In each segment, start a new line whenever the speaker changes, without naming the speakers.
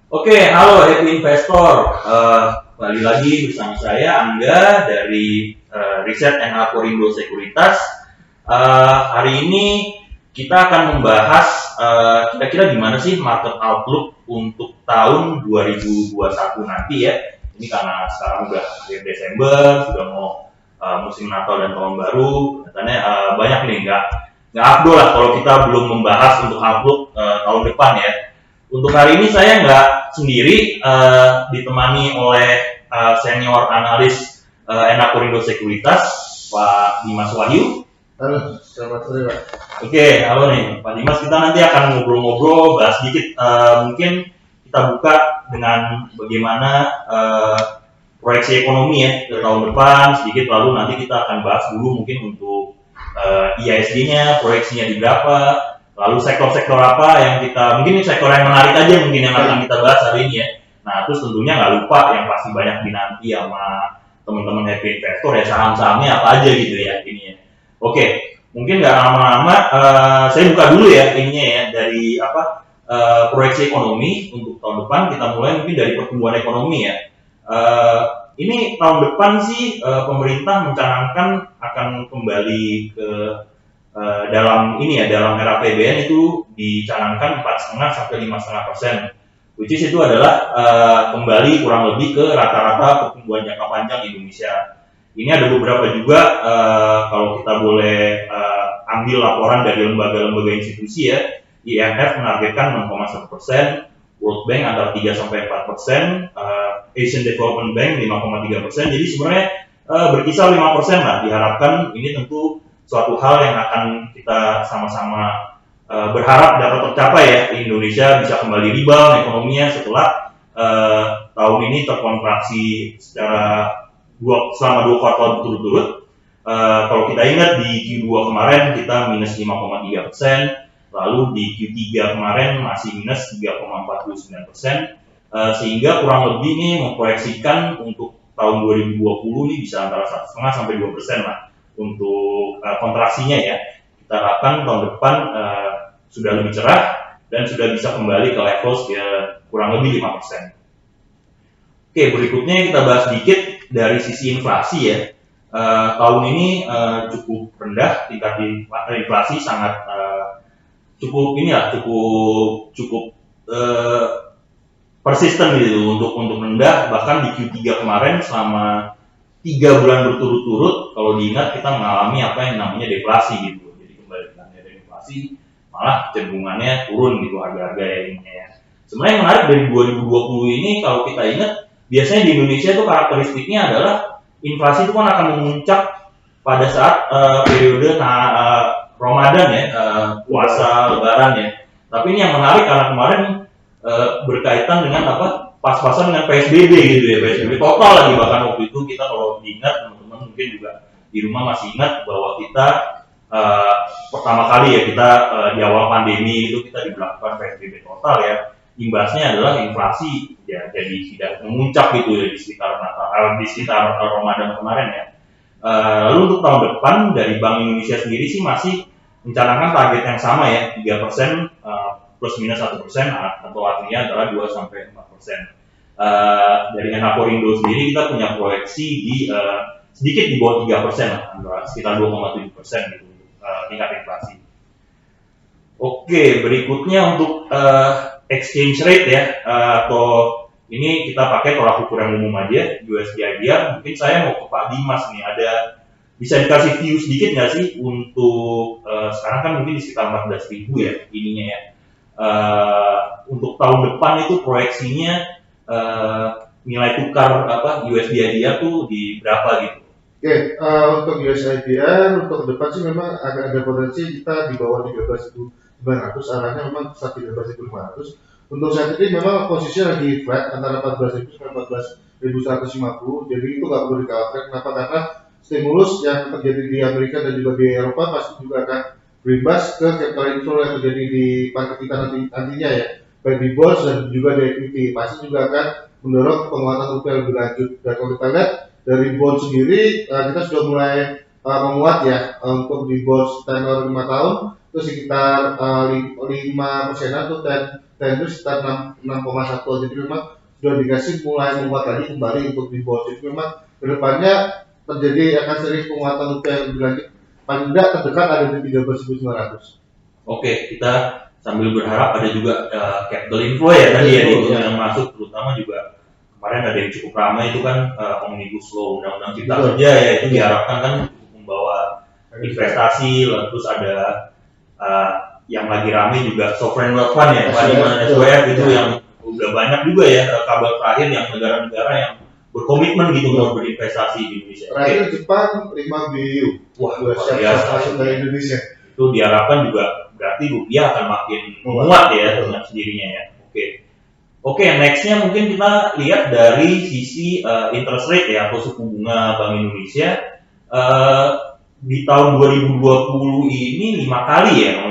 Oke, halo Happy Investor. Kembali lagi bersama saya Angga dari Riset and Aporindo Sekuritas. Hari ini kita akan membahas kira-kira gimana sih market outlook untuk tahun 2021 nanti ya. Ini karena sekarang udah akhir Desember, sudah mau musim Natal dan Tahun Baru. Katanya banyak nih nggak abdul lah kalau kita belum membahas untuk outlook tahun depan ya. Untuk hari ini saya nggak sendiri, ditemani oleh senior analis Enaporindo Sekuritas, Pak Dimas Wahyu.
Halo, selamat sore Pak.
Oke, halo nih Pak Dimas, kita nanti akan ngobrol-ngobrol, bahas sedikit, mungkin kita buka dengan bagaimana proyeksi ekonomi ya ke tahun depan sedikit, lalu nanti kita akan bahas dulu mungkin untuk IISG-nya, proyeksinya di berapa, lalu sektor-sektor apa yang kita, mungkin ini sektor yang menarik aja mungkin yang akan kita bahas hari ini ya. Nah, terus tentunya nggak lupa yang pasti banyak dinanti sama teman-teman Happy Investor ya, saham-sahamnya apa aja gitu ya ini ya. Oke, mungkin nggak lama-lama, saya buka dulu ya ininya ya, dari proyeksi ekonomi untuk tahun depan. Kita mulai mungkin dari pertumbuhan ekonomi ya. Ini tahun depan sih pemerintah mencanangkan akan kembali ke dalam ini ya, dalam era APBN itu dicanangkan 4,5 sampai 5,5%, which is itu adalah kembali kurang lebih ke rata-rata pertumbuhan jangka panjang Indonesia. Ini ada beberapa juga kalau kita boleh ambil laporan dari lembaga-lembaga institusi ya. IMF menargetkan 6,1%, World Bank antara 3 sampai 4%, Asian Development Bank 5,3%. Jadi sebenarnya berkisar 5% lah diharapkan. Ini tentu suatu hal yang akan kita sama-sama berharap dapat tercapai ya. Indonesia bisa kembali rebound ekonominya setelah tahun ini terkontraksi selama 2 kuartal berturut-turut. Kalau kita ingat di Q2 kemarin kita minus 5,3%, lalu di Q3 kemarin masih minus 3,49%, sehingga kurang lebih ini memproyeksikan untuk tahun 2020 ini bisa antara 1,5 sampai 2% lah untuk kontraksinya ya. Kita harapkan tahun depan sudah lebih cerah dan sudah bisa kembali ke level kurang lebih 5%. Oke, berikutnya kita bahas sedikit dari sisi inflasi ya. Tahun ini cukup rendah, tingkat inflasi sangat cukup persisten gitu untuk rendah. Bahkan di Q3 kemarin selama 3 bulan berturut-turut, kalau diingat kita mengalami apa yang namanya deflasi gitu. Jadi kembali dari inflasi malah cenderungannya turun gitu harga-harga ini ya. Sebenarnya yang menarik dari 2020 ini, kalau kita ingat, biasanya di Indonesia itu karakteristiknya adalah inflasi itu kan akan memuncak pada saat periode Ramadan ya, puasa Lebaran ya. Tapi ini yang menarik karena kemarin berkaitan dengan pas-pasan dengan PSBB gitu ya, PSBB total lagi. Bahkan waktu itu kita kalau diingat, teman-teman mungkin juga di rumah masih ingat bahwa kita pertama kali ya kita di awal pandemi itu kita diberlakukan PSBB total ya. Imbasnya adalah inflasi ya, jadi tidak memuncak gitu ya di sekitar Ramadan kemarin ya. Lalu untuk tahun depan dari Bank Indonesia sendiri sih masih mencanangkan target yang sama ya, 3% plus minus 1%, atau artinya adalah 2 sampai 4%. Dari Enaporindo sendiri kita punya proyeksi di sedikit di bawah 3% lah, sekitar 2,7% gitu tingkat inflasi. Oke, berikutnya untuk exchange rate ya, atau ini kita pakai tolak ukur yang umum aja, USD IDR. Mungkin saya mau ke Pak Dimas nih, bisa dikasih view sedikit nggak sih untuk sekarang kan mungkin di sekitar 14.000 ya ininya ya. Untuk tahun depan itu proyeksinya nilai tukar USD IDR tuh di berapa gitu?
Oke, untuk USD IDR untuk depan sih memang agak ada potensi kita di bawah 13.900, arahnya memang saat 13.500. Untuk saat ini memang posisinya lagi flat antara 14.000 sampai 14.150. Jadi itu nggak perlu dikhawatirkan. Kenapa? Karena stimulus yang terjadi di Amerika dan juga di Eropa pasti juga akan berimbas ke sektor inflow yang terjadi di market kita nantinya ya, baik di bonds dan juga di equity, pasti juga akan mendorong penguatan rupiah lebih lanjut. Dan kalau kita lihat dari bond sendiri, kita sudah mulai menguat ya, untuk di bonds tenor 5 tahun itu sekitar 5% tuh 10 years sekitar 6,1. Jadi memang sudah dikasih mulai menguat lagi kembali untuk di bawah. Jadi memang kedepannya terjadi akan sering penguatan rupiah yang lebih lanjut, paling tidak terdekat ada di 13.900.
Oke, kita sambil berharap ada juga capital inflow ya tadi ya yang masuk, terutama juga kemarin ada yang cukup ramai itu kan omnibus law undang-undang cipta kerja ya, itu diharapkan kan membawa investasi, terus ada yang lagi ramai juga sovereign wealth fund ya, Pak Dimas, SWF itu yang udah banyak juga ya kabar terakhir yang negara-negara yang berkomitmen gitu untuk berinvestasi di Indonesia.
Terakhir Jepang 5 BU.
Wah,
luar biasa masuk dari Indonesia.
Itu diharapkan juga berarti rupiah akan makin menguat ya dengan sendirinya ya. Oke, nextnya mungkin kita lihat dari sisi interest rate ya atau suku bunga Bank Indonesia. Di tahun 2020 ini 5 kali ya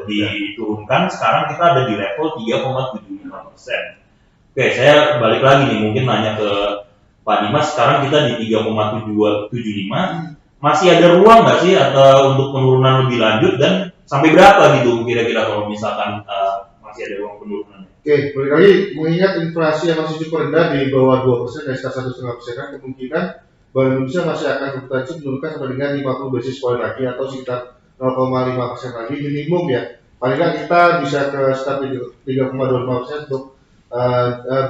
diturunkan. Sekarang kita ada di level 3,75%. Oke, saya balik lagi nih, mungkin nanya ke Pak Dimas. Sekarang kita di 3,75. Masih ada ruang nggak sih atau untuk penurunan lebih lanjut, dan sampai berapa gitu kira-kira kalau misalkan masih ada ruang penurunan?
Oke, balik lagi mengingat inflasi yang masih cukup rendah di bawah 2% dan sekitar 1,5%, kemungkinan Bank Indonesia masih akan berpotensi menurunkan sampai dengan 50 basis point lagi atau sekitar 0,5% lagi minimum ya. Paling nggak kita bisa ke sekitar 3,25% untuk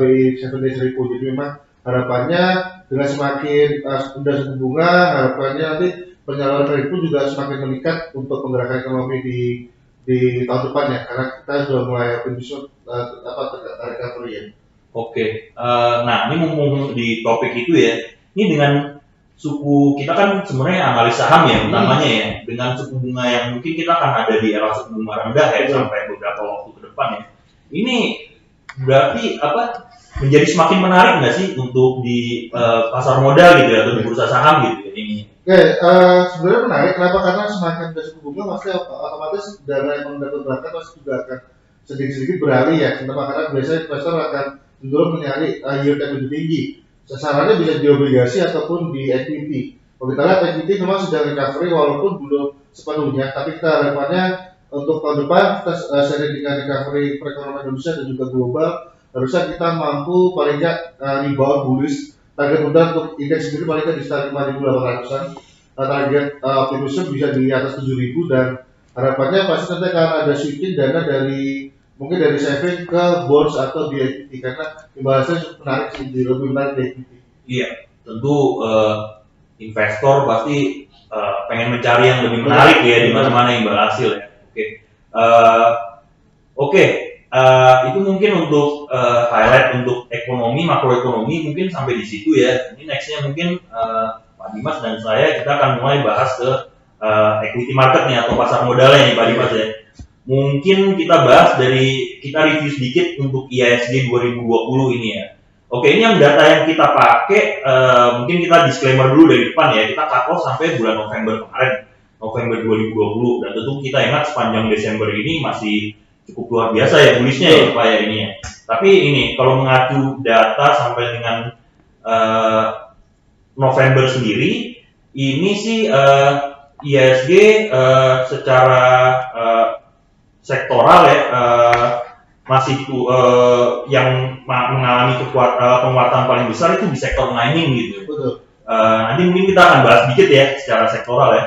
BI 7 days repo. Jadi memang harapannya dengan semakin rendah suku bunga, harapannya nanti penyaluran kredit pun juga semakin meningkat untuk penggerakkan ekonomi di tahun depan ya, karena kita sudah mulai optimisme recovery ya.
Oke, nah ini mumpung di topik itu ya, ini dengan suku kita kan sebenarnya analis saham ya utamanya ya, dengan suku bunga yang mungkin kita akan ada di era suku bunga rendah ya sampai beberapa waktu ke depan ya. Ini berarti menjadi semakin menarik nggak sih untuk di pasar modal gitu ya, atau di bursa saham gitu ya ini?
Oke, sebenarnya menarik. Kenapa? Karena semakin ada suku bunga, maksudnya otomatis dana yang mendapat berangkat pasti juga akan sedikit-sedikit beralih ya. Kenapa? Karena biasanya investor akan cenderung mencari yield yang lebih tinggi. Sasarannya bisa di obligasi ataupun di equity. Kalau kita lihat equity memang sudah recovery walaupun belum sepenuhnya, tapi kita harapannya untuk tahun depan kita seiring dengan recovery perekonomian Indonesia dan juga global, harusnya kita mampu paling nggak rebound bullish. Target mudah untuk indeks sendiri paling nggak di sekitar 5.800-an. Target optimisme bisa di atas 7.000 dan harapannya pasti nanti akan ada shifting dana dari mungkin dari saving ke bonds atau di equity, karena imbasnya cukup menarik sih, lebih menarik di equity.
Iya, tentu investor pasti pengen mencari yang lebih menarik ya di mana-mana imbal hasil ya. Oke. Itu mungkin untuk highlight untuk ekonomi, makroekonomi mungkin sampai di situ ya. Ini nextnya mungkin Pak Dimas dan saya kita akan mulai bahas ke equity market nih atau pasar modalnya nih Pak Dimas ya. Mungkin kita bahas kita review sedikit untuk IHSG 2020 ini ya. Oke, ini yang data yang kita pakai, mungkin kita disclaimer dulu dari depan ya. Kita cut off sampai bulan November kemarin, November 2020, dan tentu kita ingat sepanjang Desember ini masih cukup luar biasa ya bullishnya ya Pak ya ini ya. Tapi ini kalau mengacu data sampai dengan November sendiri, ini sih IHSG secara sektoral ya masih yang mengalami penguatan paling besar itu di sektor mining gitu. Nanti mungkin kita akan bahas sedikit ya secara sektoral ya.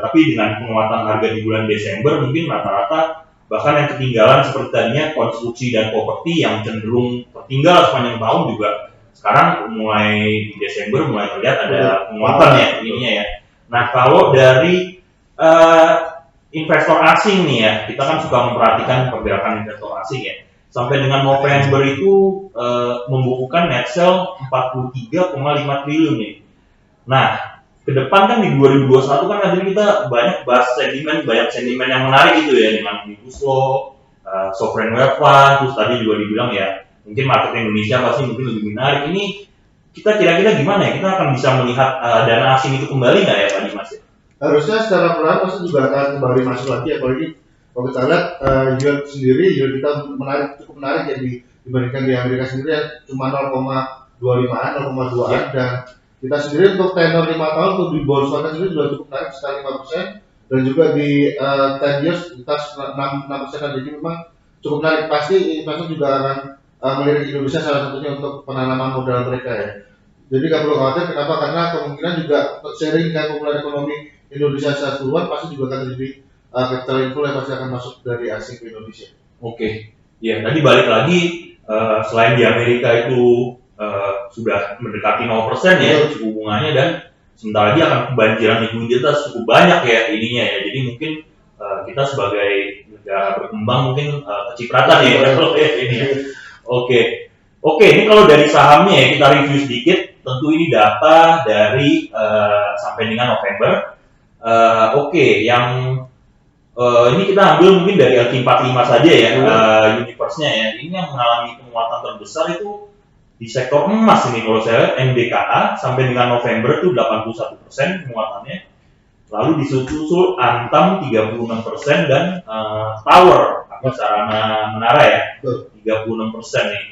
Tapi dengan penguatan harga di bulan Desember mungkin rata-rata bahkan yang ketinggalan seperti tadinya konstruksi dan properti yang cenderung tertinggal sepanjang tahun juga sekarang mulai di Desember mulai terlihat ada penguatan ya ininya ya. Nah kalau dari investor asing nih ya, kita kan suka memperhatikan pergerakan investor asing ya. Sampai dengan November itu membukukan net sale 43,5 triliun nih. Nah, ke depan kan di 2021 kan nanti kita banyak bahas banyak sentimen yang menarik itu ya, dengan omnibus law, sovereign wealth fund, terus tadi juga dibilang ya, mungkin market Indonesia pasti mungkin lebih menarik. Ini kita kira-kira gimana ya? Kita akan bisa melihat dana asing itu kembali nggak ya Pak Dimas ya?
Harusnya secara perlahan pasti juga akan kembali masuk lagi, apalagi kalau kita lihat yield sendiri, yield kita cukup menarik ya dibandingkan di Amerika sendiri ya, cuma 0,25an, 0,2an dan kita sendiri untuk tenor 5 tahun untuk di bond fund sendiri sudah cukup menarik sekitar 5% dan juga di 10 years kita 6%, jadi memang cukup menarik. Pasti investor juga akan melirik Indonesia salah satunya untuk penanaman modal mereka ya. Jadi nggak perlu khawatir, kenapa? Karena kemungkinan juga sharing dengan pemulihan ekonomi Indonesia secara keseluruhan pasti juga akan terjadi capital inflow yang pasti akan masuk dari asing ke Indonesia.
Oke, ya tadi balik lagi selain di Amerika itu sudah mendekati 0% ya suku bunganya, dan sebentar lagi akan kebanjiran likuiditas cukup banyak ya ininya ya. Jadi mungkin kita sebagai negara berkembang mungkin kecipratan ya kalau ini ya. Oke, ini kalau dari sahamnya ya kita review sedikit. Tentu ini data dari sampai dengan November. Yang ini kita ambil mungkin dari LQ45 saja ya, universe-nya ya. Ini yang mengalami penguatan terbesar itu di sektor emas ini kalau saya lihat MDKA sampai dengan November itu 81% penguatannya. Lalu disusul Antam 36% dan Tower atau sarana menara ya 36% nih.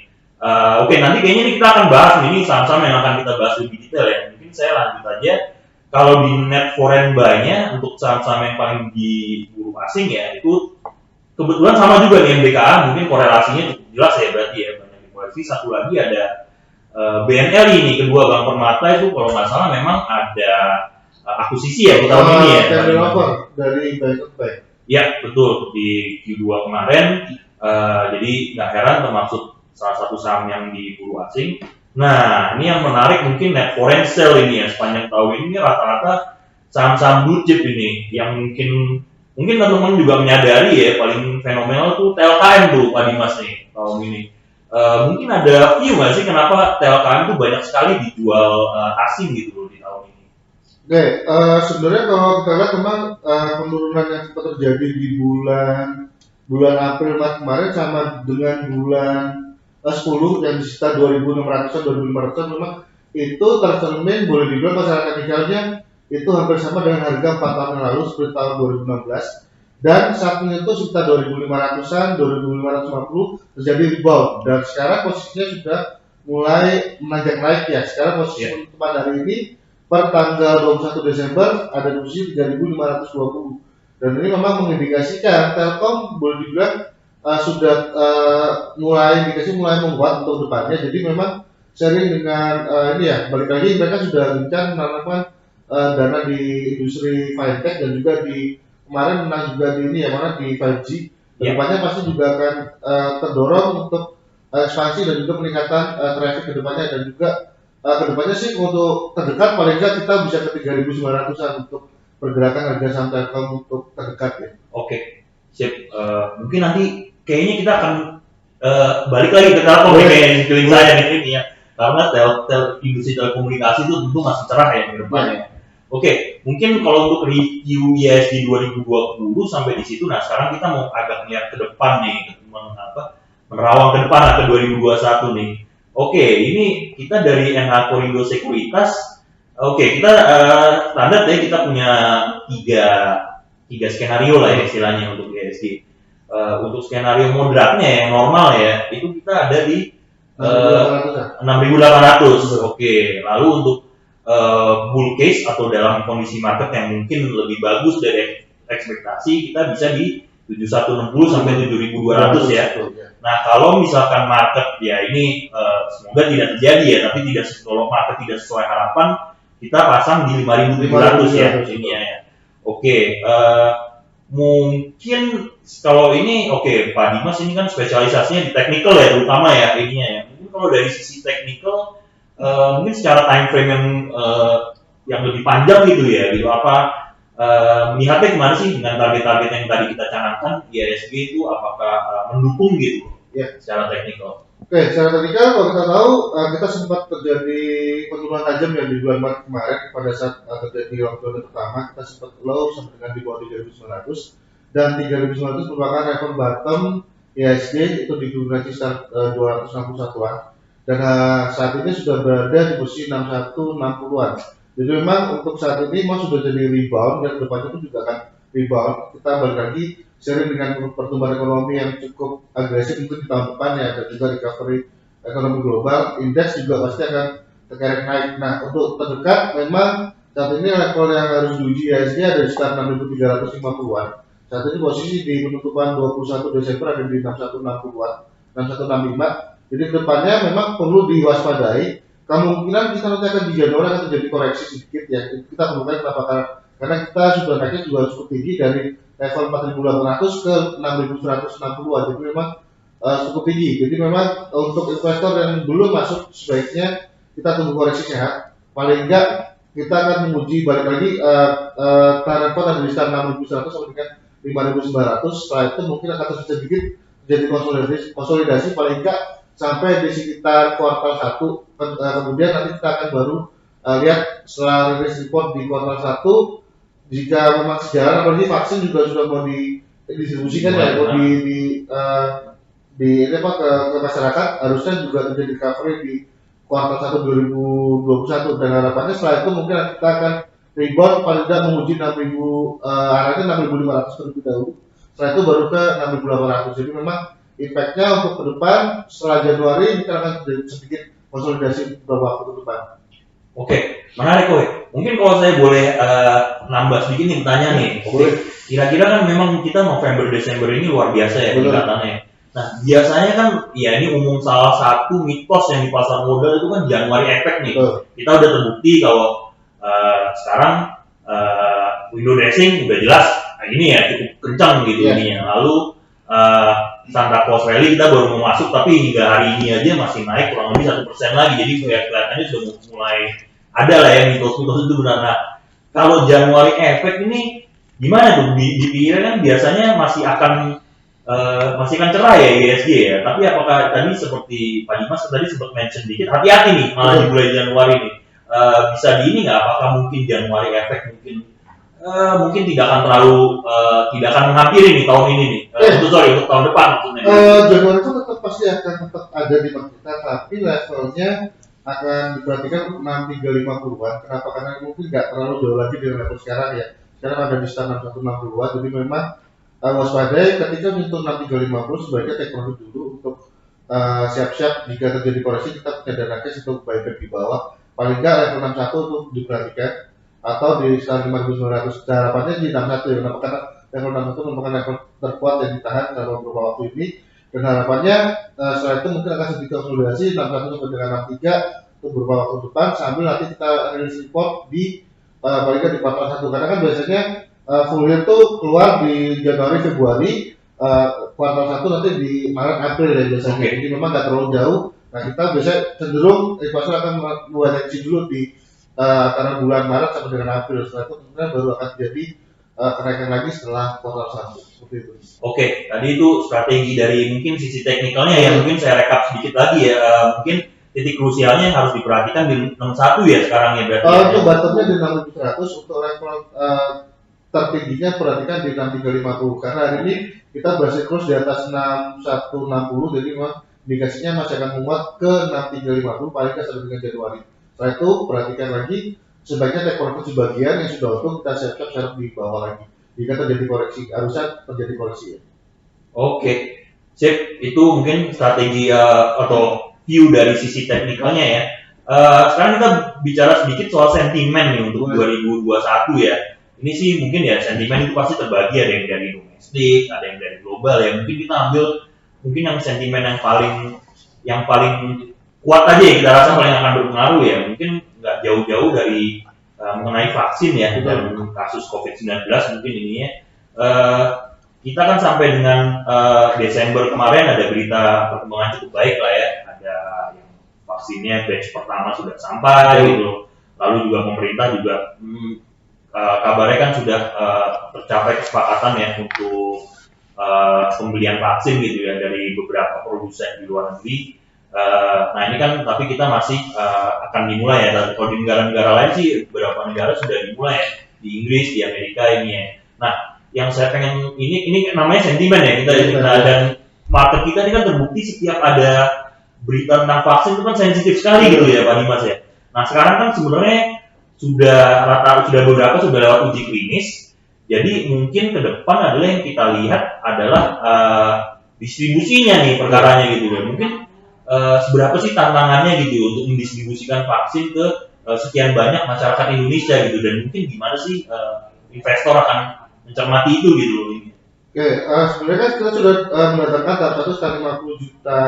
Nanti kayaknya ini kita akan bahas ini saham-saham yang akan kita bahas lebih detail ya. Mungkin saya lanjut aja. Kalau di net foreign buy-nya untuk saham-saham yang paling diburu asing ya itu kebetulan sama juga nih MDKA, mungkin korelasinya cukup jelas ya berarti ya, banyak dikoreksi. Satu lagi ada BNLI nih, kedua Bank Permata itu kalau nggak salah memang ada akuisisi ya di tahun ini ya.
Dari Bank.
Ya betul, di Q2 kemarin. Jadi nggak heran termasuk salah satu saham yang diburu asing. Nah, ini yang menarik mungkin net foreign sale ini ya, sepanjang tahun ini rata-rata saham-saham blue chip ini yang mungkin teman-teman juga menyadari ya, paling fenomenal tuh TLKM tuh Pak Dimas nih tahun ini. Mungkin ada view nggak sih kenapa TLKM tuh banyak sekali dijual asing gitu loh di tahun ini?
Sebenarnya kalau kita lihat memang penurunan yang sempat terjadi di bulan April Maret kemarin sama dengan bulan 10 yang di sekitar 2.600-an 2.500-an memang itu tercermin, boleh dibilang masalah teknikalnya itu hampir sama dengan harga 4 tahun yang lalu seperti tahun 2016, dan saat itu sekitar 2.500-an 2.550 terjadi rebound, dan sekarang posisinya sudah mulai menanjak naik ya. Sekarang posisi pada hari ini per tanggal 21 Desember ada di posisi 3.520, dan ini memang mengindikasikan Telkom boleh dibilang sudah mulai menguat untuk depannya. Jadi memang sharing dengan ini ya, balik lagi mereka sudah gencar menanamkan dana di industri fintech dan juga di kemarin menang juga di ini ya, mana di 5G. Depannya pasti juga akan terdorong untuk ekspansi dan juga peningkatan traffic ke depannya, dan juga ke depannya sih untuk terdekat paling nggak kita bisa ke 3.900-an untuk pergerakan harga saham Telkom untuk terdekat ya.
Oke, sip. Mungkin nanti kayaknya kita akan balik lagi ke Telkom kayak feeling saya nih ya, karena industri telekomunikasi itu tentu masih cerah ya ke depannya. Oke, mungkin kalau untuk review ISG 2020 sampai di situ. Nah, sekarang kita mau agak lihat ke depan nih, menerawang ke depan ke 2021 nih. Oke, ini kita dari NH Korindo Sekuritas. Oke, kita standar ya, kita punya tiga skenario lah ya istilahnya untuk ISG. Untuk skenario moderatnya yang normal ya, itu kita ada di 6.800. Oke, lalu untuk bull case atau dalam kondisi market yang mungkin lebih bagus dari ekspektasi, kita bisa di 7160 sampai 7200 ya. Nah, kalau misalkan market ya ini semoga tidak terjadi ya, tapi kalau market tidak sesuai harapan, kita pasang di 5.700 ya ini ya. Oke, mungkin kalau ini Pak Dimas ini kan spesialisasinya di technical ya terutama ya ininya ya. Mungkin kalau dari sisi technical mungkin secara time frame yang lebih panjang gitu ya, gitu melihatnya gimana sih dengan target-target yang tadi kita canangkan ISG itu, apakah mendukung gitu ya secara teknikal?
Oke, secara teknikal kalau kita tahu kita sempat terjadi penurunan tajam ya di bulan Maret kemarin pada saat terjadi lockdown pertama. Kita sempat low sampai dengan di bawah 3.900, dan 3.900 merupakan level bottom ISG itu di durasi start 261-an, dan saat ini sudah berada di posisi 6160-an. Jadi memang untuk saat ini memang sudah jadi rebound, dan depannya itu juga akan rebound. Kita balik lagi sering dengan pertumbuhan ekonomi yang cukup agresif untuk di tahun depan ya, dan juga recovery ekonomi global, indeks juga pasti akan terkerek naik. Nah, untuk terdekat memang saat ini level yang harus diuji ISG ada di sekitar 6.350-an Saat ini posisi di penutupan 21 Desember ada di 6160-an, 6165. Jadi kedepannya memang perlu diwaspadai. Kemungkinan kita nanti akan di Januari akan terjadi koreksi sedikit ya. Kita perlukan kenapa? Karena kita sudah naiknya juga cukup tinggi dari level 4.800 ke 6.160-an. Jadi memang cukup tinggi. Jadi memang untuk investor yang belum masuk sebaiknya kita tunggu koreksi sehat. Paling enggak kita akan menguji balik lagi target pot ada di sekitar 6.100 sampai dengan 5.900. Setelah itu mungkin akan terus sedikit jadi konsolidasi paling enggak sampai di sekitar kuartal 1. Kemudian nanti kita akan baru lihat setelah rilis report di kuartal 1 jika memang sejalan, apalagi vaksin juga sudah mau didistribusikan ya, mau ke masyarakat, harusnya juga terjadi recovery di kuartal 1 2021 dan harapannya setelah itu mungkin kita akan rebound paling tidak menguji 6.000 arahnya 6.500 terlebih dahulu. Setelah itu baru ke 6.800. Jadi memang impact-nya untuk ke depan setelah Januari kita akan terjadi sedikit konsolidasi beberapa waktu ke depan.
Oke, menarik Kowe. Mungkin kalau saya boleh nambah sedikit nih pertanyaan nih. Oke. Kira-kira kan memang kita November Desember ini luar biasa ya peningkatannya. Nah, biasanya kan ya ini umum salah satu mitos yang di pasar modal itu kan Januari effect nih. Kita udah terbukti kalau sekarang window dressing udah jelas ini ya cukup kencang gitu ininya. Lalu Santa Claus Rally kita baru mau masuk tapi hingga hari ini aja masih naik kurang lebih 1% lagi. Jadi kelihatannya sudah mulai ada lah ya mitos-mitos itu benar. Nah, kalau Januari effect ini gimana tuh? Dipikirkan kan biasanya masih akan cerah ya ISG ya. Tapi apakah tadi seperti Pak Dimas tadi sempat mention dikit hati-hati nih malah di bulan Januari nih bisa di ini nggak? Apakah mungkin Januari effect mungkin tidak akan menghampiri nih tahun ini nih. Untuk tahun depan maksudnya.
Januari itu pasti akan tetap ada di market kita, tapi levelnya akan diperhatikan 6.350-an. Kenapa? Karena mungkin nggak terlalu jauh lagi dari level sekarang ya. Sekarang ada di sekitar 6.160-an. Jadi memang waspadai ketika menyentuh 6.350 sebaiknya take profit dulu untuk siap-siap jika terjadi koreksi kita punya dana cash untuk buyback di bawah. Paling nggak level 61 untuk diperhatikan. Atau di sekitar 5.900. Harapannya di 61 ya, karena level 61 merupakan level terkuat yang ditahan dalam beberapa waktu ini. Dan harapannya setelah itu mungkin akan sedikit konsolidasi 61 sampai dengan 63 untuk beberapa waktu depan sambil nanti kita rilis report di paling nggak di kuartal 1. Karena kan biasanya full year tuh keluar di Januari Februari, kuartal 1 nanti di Maret April ya biasanya. Jadi memang nggak terlalu jauh. Nah kita biasanya cenderung investor akan mengoreksi dulu di antara bulan Maret sampai dengan April. Setelah itu kemudian baru akan jadi kenaikan lagi setelah kuartal 1 seperti itu. Oke,
tadi itu strategi dari mungkin sisi teknikalnya yang mungkin saya rekap sedikit lagi ya. Mungkin titik krusialnya harus diperhatikan di 61 ya sekarang ya berarti.
Untuk bottomnya di 6.100, untuk level tertingginya perhatikan di 6.350 karena hari ini kita berhasil close di atas 6160, jadi memang indikasinya masih akan menguat ke 6.350 paling nggak sampai dengan Januari. Setelah itu perhatikan lagi sebaiknya take profit sebagian yang sudah untung kita siap-siap share di bawah lagi jika terjadi koreksi, harusnya terjadi koreksi ya.
Oke, sip, itu mungkin strategi atau view dari sisi teknikalnya ya. Sekarang kita bicara sedikit soal sentimen nih untuk 2021 ya. Ini sih mungkin ya sentimen itu pasti terbagi, ada yang dari domestik, ada yang dari global ya. Mungkin kita ambil mungkin yang sentimen yang paling kuat aja ya kita rasa paling akan berpengaruh ya. Mungkin nggak jauh-jauh dari mengenai vaksin ya dan kasus COVID-19 mungkin ininya. Kita kan sampai dengan Desember kemarin ada berita perkembangan cukup baik lah ya. Ada yang vaksinnya batch pertama sudah sampai gitu. Lalu juga pemerintah juga kabarnya kan sudah tercapai kesepakatan ya untuk pembelian vaksin gitu ya dari beberapa produsen di luar negeri. Nah ini kan tapi kita masih akan dimulai ya. Kalau di negara-negara lain sih beberapa negara sudah dimulai ya. Di Inggris, di Amerika ini ya. Nah yang saya pengen ini namanya sentimen ya kita dan market kita ini kan terbukti setiap ada berita tentang vaksin itu kan sensitif sekali gitu ya Pak Dimas ya. Nah sekarang kan sebenarnya sudah beberapa sudah lewat uji klinis. Jadi mungkin ke depan adalah yang kita lihat adalah distribusinya nih perkaranya gitu ya. Mungkin seberapa sih tantangannya gitu untuk mendistribusikan vaksin ke sekian banyak masyarakat Indonesia gitu dan mungkin gimana sih investor akan mencermati itu gitu loh ini.
Oke, sebenarnya kan kita sudah mendatangkan tahap 1 sekitar 50 juta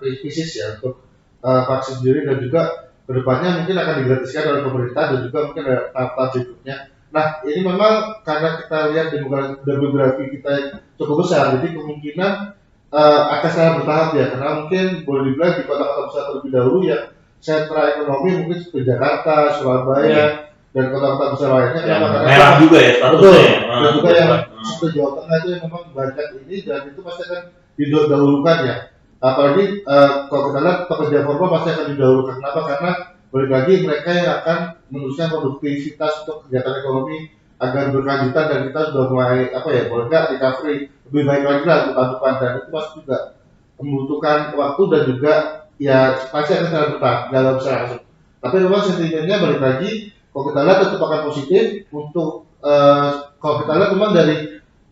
pieces ya untuk vaksin sendiri, dan juga kedepannya mungkin akan digratiskan oleh pemerintah, dan juga mungkin ada tahap-tahap berikutnya. Nah, ini memang karena kita lihat demografi kita yang cukup besar, jadi kemungkinan akan sangat bertahap ya, karena mungkin boleh dibilang di kota-kota besar terlebih dahulu yang sentra ekonomi mungkin seperti Jakarta, Surabaya, dan kota-kota besar lainnya.
Yang
Kenapa? Karena
merah juga ya statusnya.
betul,
Ya.
dan juga yang seperti Jawa Tengah itu yang memang banyak ini, dan itu pasti akan didahulukan ya. Apalagi kalau kita lihat pekerja formal pasti akan didahulukan. Kenapa? Karena balik lagi mereka yang akan meneruskan produktivitas untuk kegiatan ekonomi agar berkelanjutan, dan kita sudah mulai boleh nggak recovery lebih baik lagi lah untuk tahun depan, dan itu pasti juga membutuhkan waktu, dan juga ya pasti akan sangat bertahan dalam bisa langsung. Tapi memang sentimennya balik lagi, kalau kita lihat tetap akan positif untuk kalau kita lihat memang dari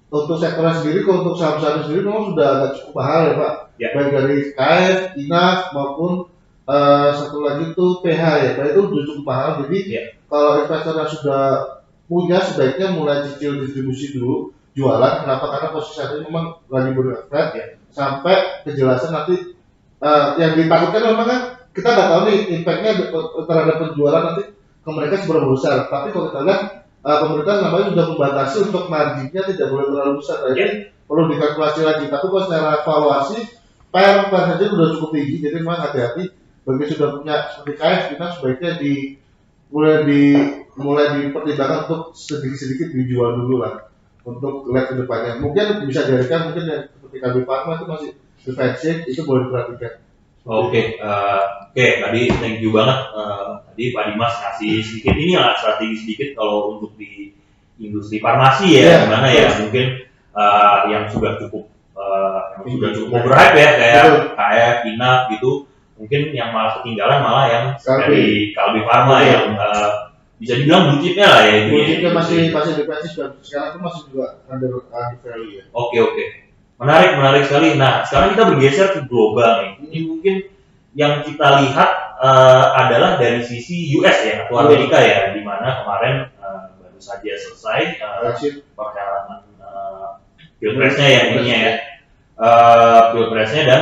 untuk sektornya sendiri, kalau untuk saham-saham sendiri memang sudah agak cukup mahal ya Pak.
Ya.
Baik dari KF, INAF maupun satu lagi itu PH ya, Pak, itu sudah cukup mahal. Jadi kalau investornya sudah punya, sebaiknya mulai cicil distribusi dulu jualan. Kenapa? Karena posisi saat ini memang lagi berefek ya, sampai kejelasan nanti yang ditakutkan memang kan kita nggak tahu nih impactnya terhadap penjualan nanti ke mereka seberapa besar. Tapi kalau kita lihat pemerintah namanya sudah membatasi untuk marginnya tidak boleh terlalu besar. Nah, ini perlu dikalkulasi lagi. Tapi kalau secara evaluasi per saja sudah cukup tinggi, jadi memang hati-hati bagi sudah punya seperti KF, kita sebaiknya mulai dipertimbangkan untuk sedikit-sedikit dijual dulu lah untuk lihat ke depannya. Mungkin bisa dijadikan mungkin yang seperti KB Pharma itu masih defensif, itu boleh diperhatikan.
Oke, tadi thank you banget. Tadi Pak Dimas ngasih sedikit ini lah strategi sedikit kalau untuk di industri farmasi ya, gimana ya mungkin yang sudah cukup overhype ya kayak KF, INAF gitu. Mungkin yang malah ketinggalan malah yang dari Kalbi Pharma yang bisa dibilang blue chipnya lah ya.
Blue chipnya masih defensif, dan sekarang itu masih juga under value ya.
Oke. Menarik sekali. Nah, sekarang kita bergeser ke global nih. Ini mungkin yang kita lihat adalah dari sisi US ya, atau Amerika ya, di mana kemarin baru saja selesai perjalanan pilpresnya ya ininya ya, pilpresnya, dan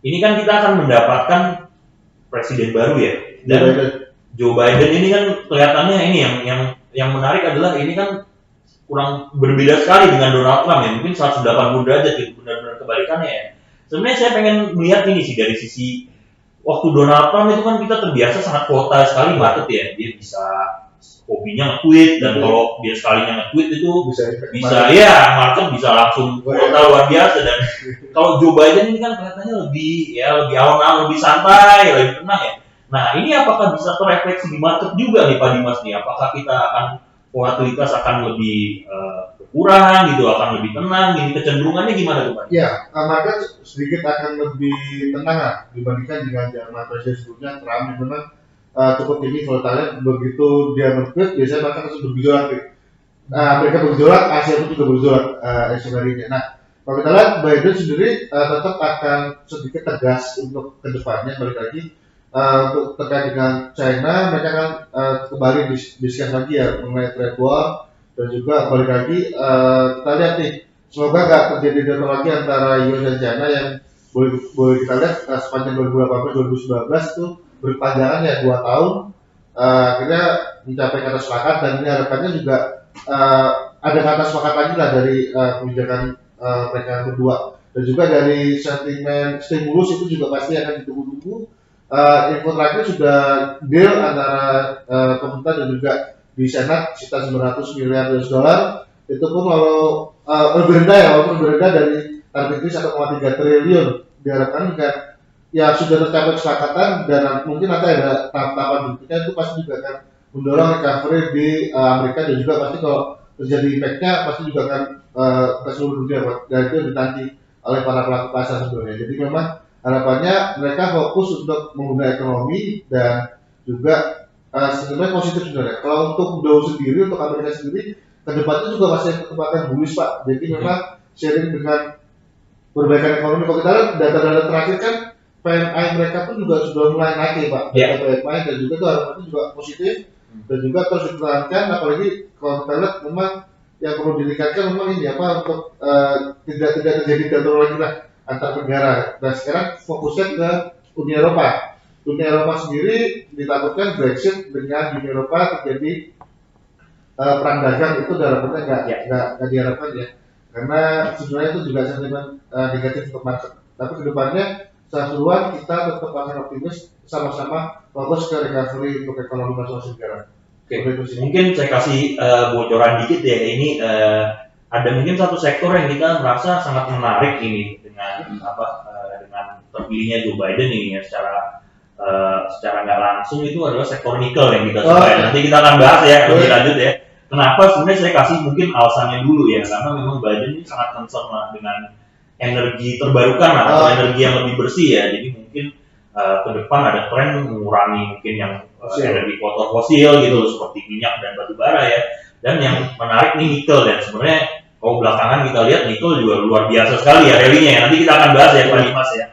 ini kan kita akan mendapatkan presiden baru ya, dan Joe Biden ini kan kelihatannya ini yang menarik adalah ini kan kurang berbeda sekali dengan Donald Trump ya, mungkin 180 derajat gitu, benar-benar kebalikannya ya. Sebenarnya saya pengen melihat ini sih dari sisi waktu Donald Trump itu kan kita terbiasa sangat volatile sekali market ya, dia bisa hobinya nge-tweet, dan kalau dia sekalinya nge-tweet itu bisa ya market bisa langsung volatile luar biasa. Dan kalau Joe Biden ini kan kelihatannya lebih alon-alon, lebih santai, lebih tenang ya. Nah, ini apakah bisa terefleksi di market juga nih Pak Dimas nih? Apakah kita akan volatilitas akan lebih berkurang gitu, akan lebih tenang, ini kecenderungannya gimana tuh Pak?
Ya, market sedikit akan lebih tenang lah dibandingkan dengan zaman presiden sebelumnya Trump yang memang cukup tinggi volatile. Begitu dia nge-tweet biasanya market langsung bergejolak. Mereka bergejolak, Asia pun juga bergejolak esok-harinya. Nah, kalau kita lihat Biden sendiri tetap akan sedikit tegas untuk kedepannya. Balik lagi untuk terkait dengan China, mereka akan kembali diskus lagi ya mengenai trade war, dan juga balik lagi kita lihat nih, semoga nggak terjadi data lagi antara US dan China yang boleh kita lihat sepanjang 2018-2019 itu berpanjangan ya 2 tahun, akhirnya mencapai kata sepakat, dan ini harapannya juga ada kata sepakat lagi lah dari kebijakan mereka berdua, dan juga dari sentimen stimulus itu juga pasti akan ditunggu-tunggu. Info terakhir sudah deal antara pemerintah dan juga di Senat sekitar 900 miliar US dollar. Itu pun kalau lebih rendah ya, walaupun lebih rendah dari target 1,3 triliun. Diharapkan jika ya sudah tercapai kesepakatan, dan mungkin nanti ada tahap-tahapan berikutnya, itu pasti juga akan mendorong recovery di Amerika, dan juga pasti kalau terjadi impact-nya pasti juga akan ke seluruh dunia, dan itu ditanti oleh para pelaku pasar sebenarnya. Jadi memang harapannya mereka fokus untuk menggunakan ekonomi, dan juga sebenarnya positif sebenarnya. Kalau untuk Dow sendiri, untuk Amerika sendiri, kedepannya juga masih kesempatan bullish Pak. Jadi memang sharing dengan perbaikan ekonomi. Kalau kita lihat data-data terakhir kan PMI mereka pun juga sudah mulai naik ya Pak. Data PMI, dan juga itu harapannya juga positif, dan juga terus dipertahankan. Apalagi kalau kita lihat memang yang perlu ditingkatkan memang ini apa untuk tidak terjadi gaduh lagi lah antar negara. Nah sekarang fokusnya ke Uni Eropa. Uni Eropa sendiri ditakutkan Brexit dengan Uni Eropa terjadi perang dagang itu harapannya nggak diharapkan ya, karena sebenarnya itu juga sentimen negatif untuk market. Tapi kedepannya seluruhan kita tetap akan optimis sama-sama fokus ke recovery untuk ekonomi masing-masing negara.
Mungkin saya kasih bocoran dikit ya, ini ada mungkin satu sektor yang kita merasa sangat menarik ini dengan dengan terpilihnya Joe Biden ini ya, secara nggak langsung itu adalah sektor nikel yang kita coba. Nanti kita akan bahas ya lebih lanjut ya. Kenapa sebenarnya saya kasih mungkin alasannya dulu ya, karena memang Biden ini sangat concern dengan energi terbarukan atau energi yang lebih bersih ya. Jadi mungkin ke depan ada tren mengurangi mungkin yang energi kotor fosil gitu loh, seperti minyak dan batu bara ya. Dan yang menarik nih nikel, dan sebenarnya kalau belakangan kita lihat nikel juga luar biasa sekali ya rally-nya ya. Nanti kita akan bahas ya Pak Dimas ya.